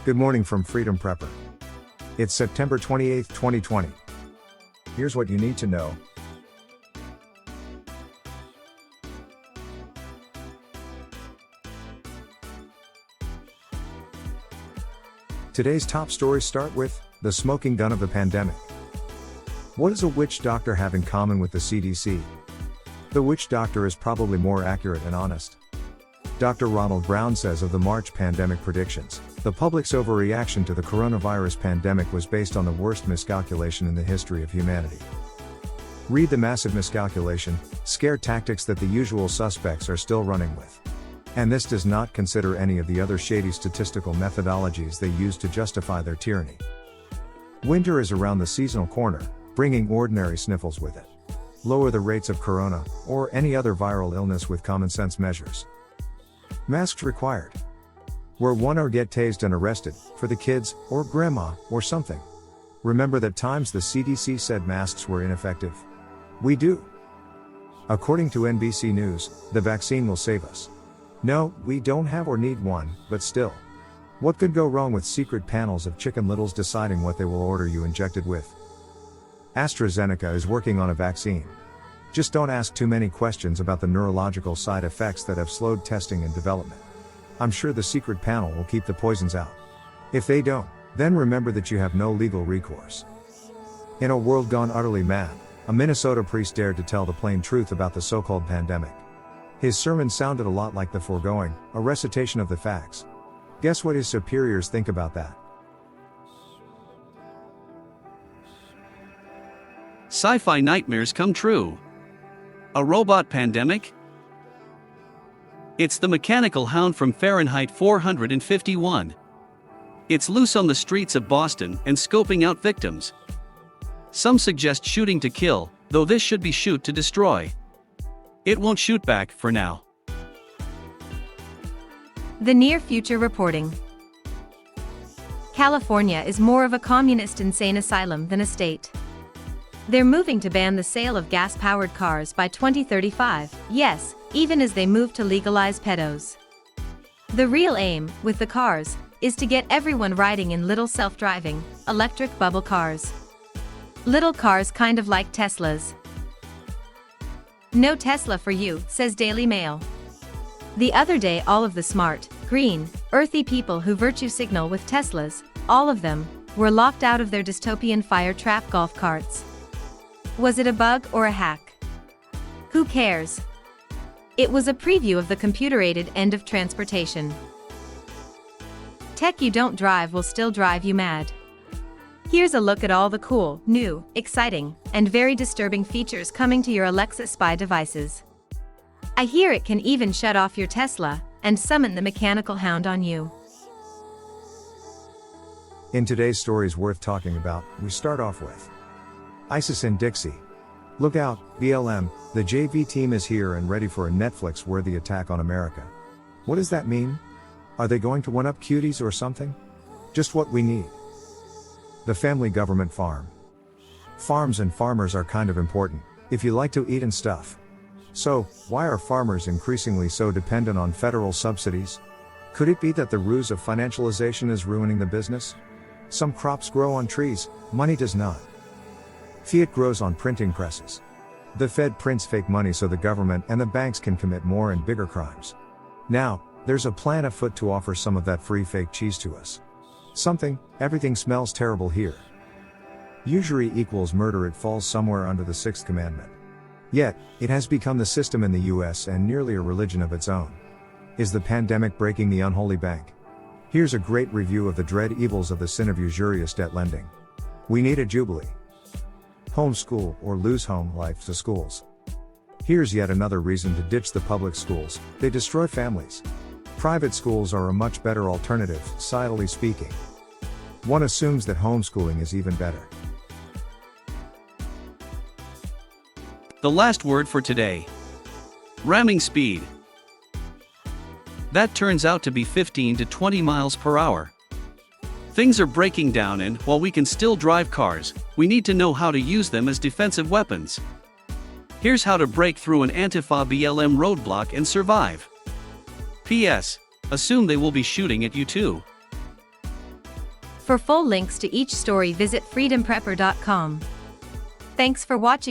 Good morning from Freedom Prepper. It's September 28, 2020. Here's what you need to know. Today's top stories start with the smoking gun of the pandemic. What does a witch doctor have in common with the CDC? The witch doctor is probably more accurate and honest. Dr. Ronald Brown says of the March pandemic predictions, the public's overreaction to the coronavirus pandemic was based on the worst miscalculation in the history of humanity. Read the massive miscalculation, scare tactics that the usual suspects are still running with. And this does not consider any of the other shady statistical methodologies they use to justify their tyranny. Winter is around the seasonal corner, bringing ordinary sniffles with it. Lower the rates of corona, or any other viral illness with common sense measures. Masks required. Wear one or get tased and arrested, for the kids, or grandma, or something. Remember that times the CDC said masks were ineffective. We do. According to NBC News, the vaccine will save us. No, we don't have or need one, but still. What could go wrong with secret panels of Chicken Littles deciding what they will order you injected with? AstraZeneca is working on a vaccine. Just don't ask too many questions about the neurological side effects that have slowed testing and development. I'm sure the secret panel will keep the poisons out. If they don't, then remember that you have no legal recourse. In a world gone utterly mad, a Minnesota priest dared to tell the plain truth about the so-called pandemic. His sermon sounded a lot like the foregoing, a recitation of the facts. Guess what his superiors think about that? Sci-fi nightmares come true. A robot pandemic? It's the mechanical hound from Fahrenheit 451. It's loose on the streets of Boston and scoping out victims. Some suggest shooting to kill, though this should be shoot to destroy. It won't shoot back for now. The near future reporting. California is more of a communist insane asylum than a state. They're moving to ban the sale of gas-powered cars by 2035, yes, even as they move to legalize pedos. The real aim, with the cars, is to get everyone riding in little self-driving, electric bubble cars. Little cars kind of like Teslas. No Tesla for you, says Daily Mail. The other day all of the smart, green, earthy people who virtue signal with Teslas, all of them, were locked out of their dystopian fire trap golf carts. Was it a bug or a hack? Who cares? It was a preview of the computer-aided end of transportation. Tech you don't drive will still drive you mad. Here's a look at all the cool, new, exciting, and very disturbing features coming to your Alexa spy devices. I hear it can even shut off your Tesla and summon the mechanical hound on you. In today's stories worth talking about, we start off with ISIS in Dixie. Look out, BLM, the JV team is here and ready for a Netflix-worthy attack on America. What does that mean? Are they going to one-up cuties or something? Just what we need. The family government farm. Farms and farmers are kind of important, if you like to eat and stuff. So, why are farmers increasingly so dependent on federal subsidies? Could it be that the ruse of financialization is ruining the business? Some crops grow on trees, money does not. Fiat grows on printing presses. The Fed prints fake money so the government and the banks can commit more and bigger crimes. Now, there's a plan afoot to offer some of that free fake cheese to us. Everything smells terrible here. Usury equals murder, it falls somewhere under the sixth commandment. Yet, it has become the system in the US and nearly a religion of its own. Is the pandemic breaking the unholy bank? Here's a great review of the dread evils of the sin of usurious debt lending. We need a jubilee. Homeschool or lose home life to schools. Here's yet another reason to ditch the public schools, they destroy families. Private schools are a much better alternative, societally speaking. One assumes that homeschooling is even better. The last word for today. Ramming speed. That turns out to be 15 to 20 miles per hour. Things are breaking down and, while we can still drive cars, we need to know how to use them as defensive weapons. Here's how to break through an Antifa BLM roadblock and survive. P.S. Assume they will be shooting at you too. For full links to each story, visit freedomprepper.com. Thanks for watching.